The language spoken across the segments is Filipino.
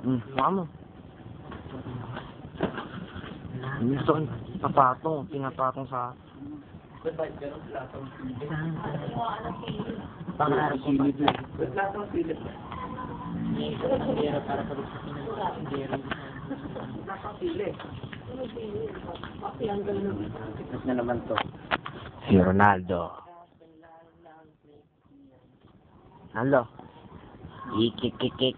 Mama. Gusto ko napatong, pinapatong sa... Pangarap silip eh. Latong silip. Para sa latong silip. Fitness na naman to. Si Ronaldo. Ronaldo. Ikikikik.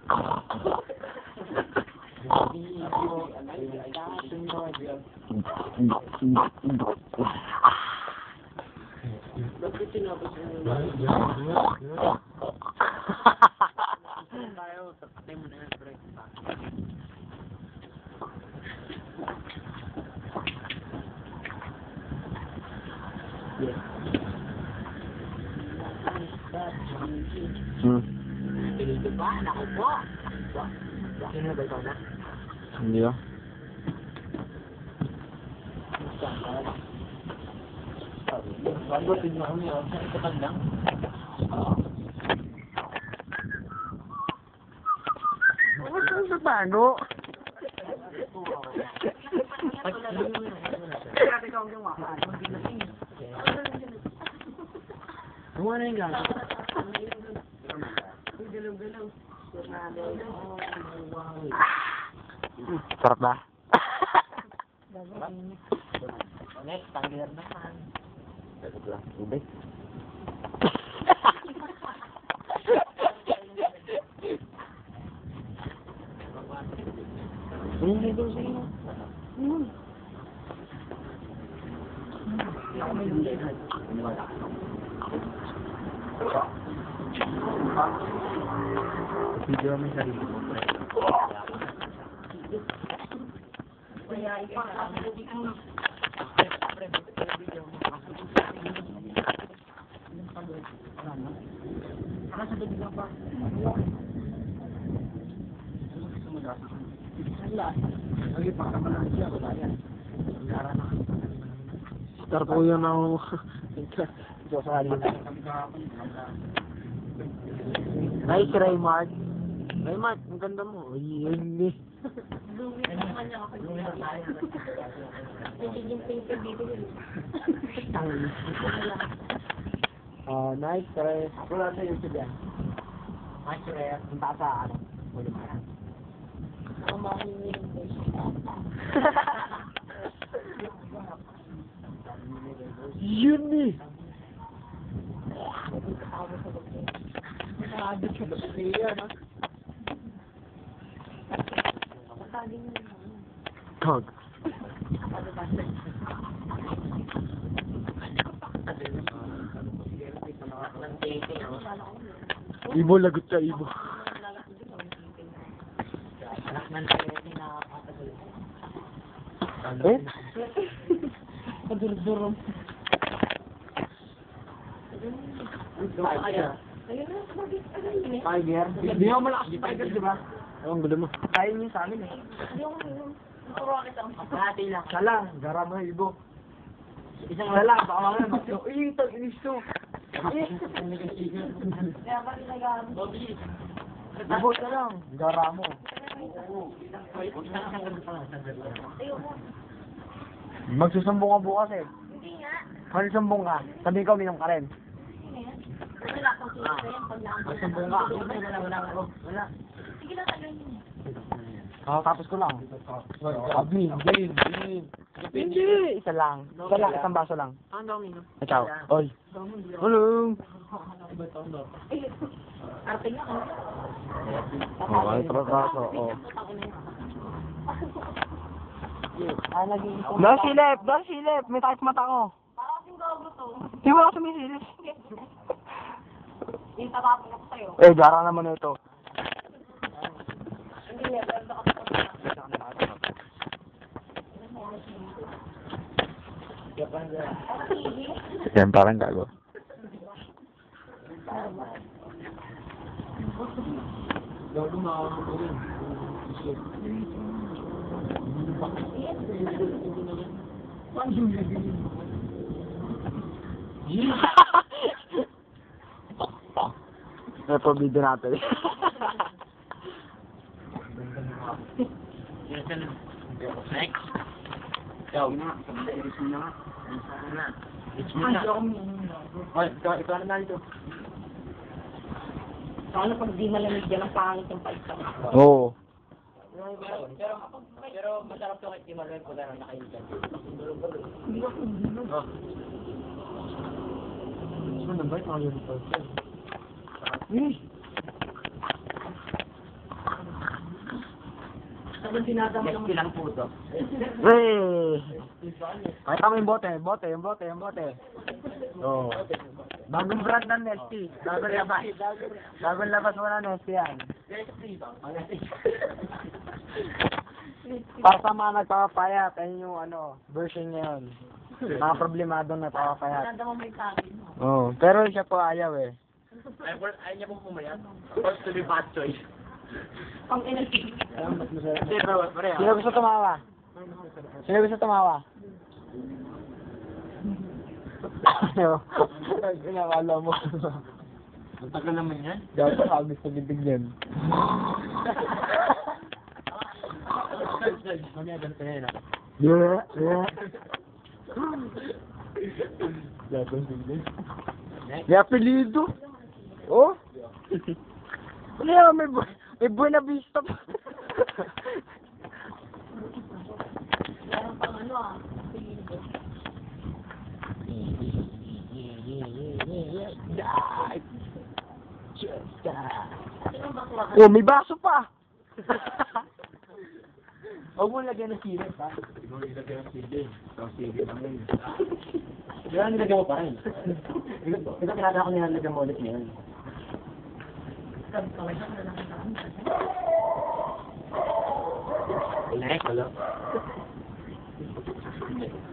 Pinito ba? Naku po. Sino ba ito na? Hindi ba? Bago, tignan ko niyo. Saan ito lang? Ano sa bago? Ano na yung gago? Sarap ba? Next, tanggilan naman. Tubig. Hindi ko sa inyo. Video mo yung sarili mo. Kaya ipakakabuti ko na. Start ko yun ako. Nice, Raymart. Raymart, ang ganda mo. Ayun eh. Nice, Ray. Wala sa YouTube yan. Nice, Ray. Punta sa ano? Huli mo yan. Yun eh. Tog. Ibo, lagot ka, Ibo. Eh? Padurdurom. Tiger? Hindi ako malakas si Tiger, di ba? Oo, ang gulo mo. Kaya niyo sa amin eh. Hindi ako ngayon. Hati lang. Sala, gara mo, Ibo. Isang Sala, baka mamaya magso. Uy, ito, inis to. Kaya ba nilagyan? Bobby. Ibo, ka lang. Gara mo. Magsusumbong ka bukas eh. Hindi nga. Magsusumbong ka. Sabihin ko, minom ka rin. Wala akong sila yan. Magsusumbong ka. Wala. Sige lang, tagay niyo. Tapos ko lang. Abin. Hindi. Isa lang. Isang baso lang. Ang dami no? Ikaw. Oy. Hello. Arte nga ako. Ay, trabaso. Oh. Naging Dahil silip. May takip mata ko. para kasing gago to. Di ba kasi may silip? Yung tatapon ako sa'yo. Eh, gara naman ito. Hindi nga, pero ako Yan, parang gago. Ito video natin. Next. Ikaw. Iris mo na nga. It's mo na. Oy, ikaw na dito. Paano pag di malamig yan ang pangit yung paisa? Oo. Pero masarap to kay Timaluan ko na nakainsan. Oh. Ano na ba? Ano yun ito? Sabang sinadama Next naman. lang po to. Hey! Pakita mo yung bote. Oo. Bagong brand ng Nesty. Bagong labas mo na Nesty yan. Para sa mga nagpapapayat, ayun yung version niya yun. Mga problemadong nagpapapayat. Sinadama mo yung sakin mo. Oo. Pero siya po ayaw eh. Ayaw niya pong pumayat. First to be bad choice. Pang energy. Hindi, bro, pare. Sino gusto tumawa? Ano? Kinakala mo. Ang tagal naman yan. Dapat agos sa bibig yan. Mamaya ganito na yun ah. Yeah. Dapat sa bibig. May apelido. Oh? Ano yan? May Buena Vista pa. Meron pang Oh, may baso pa. Huwag mo lagyan ng sirip, ha? Siguro ilagay ang sige. Ang sige lang yun. Kaya nilagay mo pa rin. Ito kinaka ko nilalagyan mo ulit ngayon. Next, wala.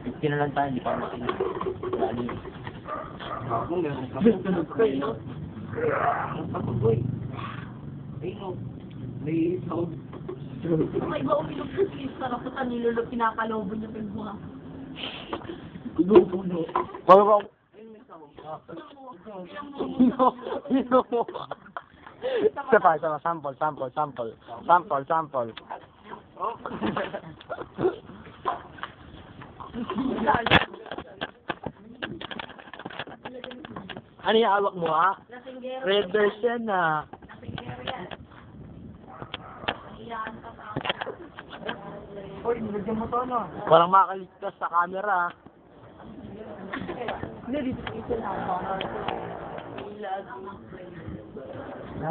15 na lang tayo, hindi pa makinig. Lalo yun. Kung gano'n ka. Ang papagoy. Ayun, may sound. May ba uminom sa sarap sa nilulog, pinapalobo niya pa yung buha. Inuuno. Wag. Isa pa. Sample. Ano yung awak mo, ha? Lasinggero. Red version na. Lasinggero yan. Iyan ka pa. Uy, nilagyan mo to, no? Walang makaligtas sa camera, ha? Hindi, dito ito na.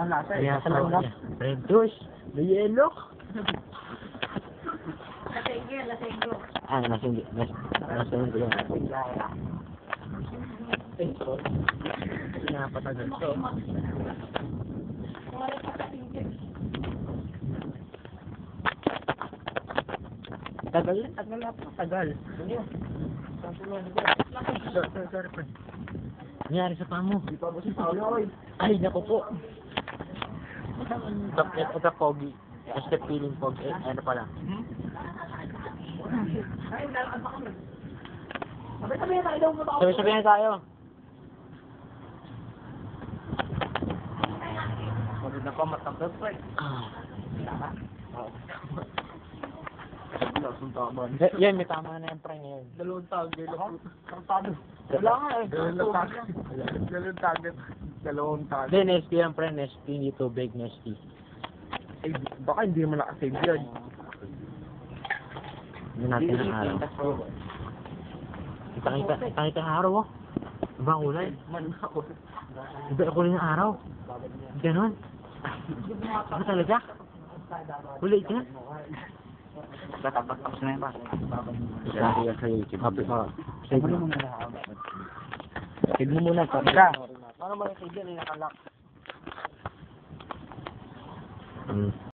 Nasa lang. Red juice. May yellow. Lasinggero. Ah, nasing ko. Napatagal to. Tagal. Sorry. Nangyari sa pamo. Di pa ba si Paolo, oy? Ay, naku po. Ito pogi. Kasi feeling pogi. Ano pala? Sabi-sabihan tayo. Pagod na pa, matanggal pa eh. Yan, may tama na yung prank ngayon. Dalawang target. Wala nga eh. Dalawang target. Hindi, Nesty ang prank. Nesty, hindi tubig, Nesty. Eh, baka hindi mo nakasave yan. Hindi natin ang araw. Kita ang araw, oh. Iba ang kulay. Iba ang kulay ng araw. Ganon. Ano talaga? Kulay ka? Tapos na yun ba? Sa YouTube. Save mo muna. Save mo muna. Paano ba yung save yan? Nakalak.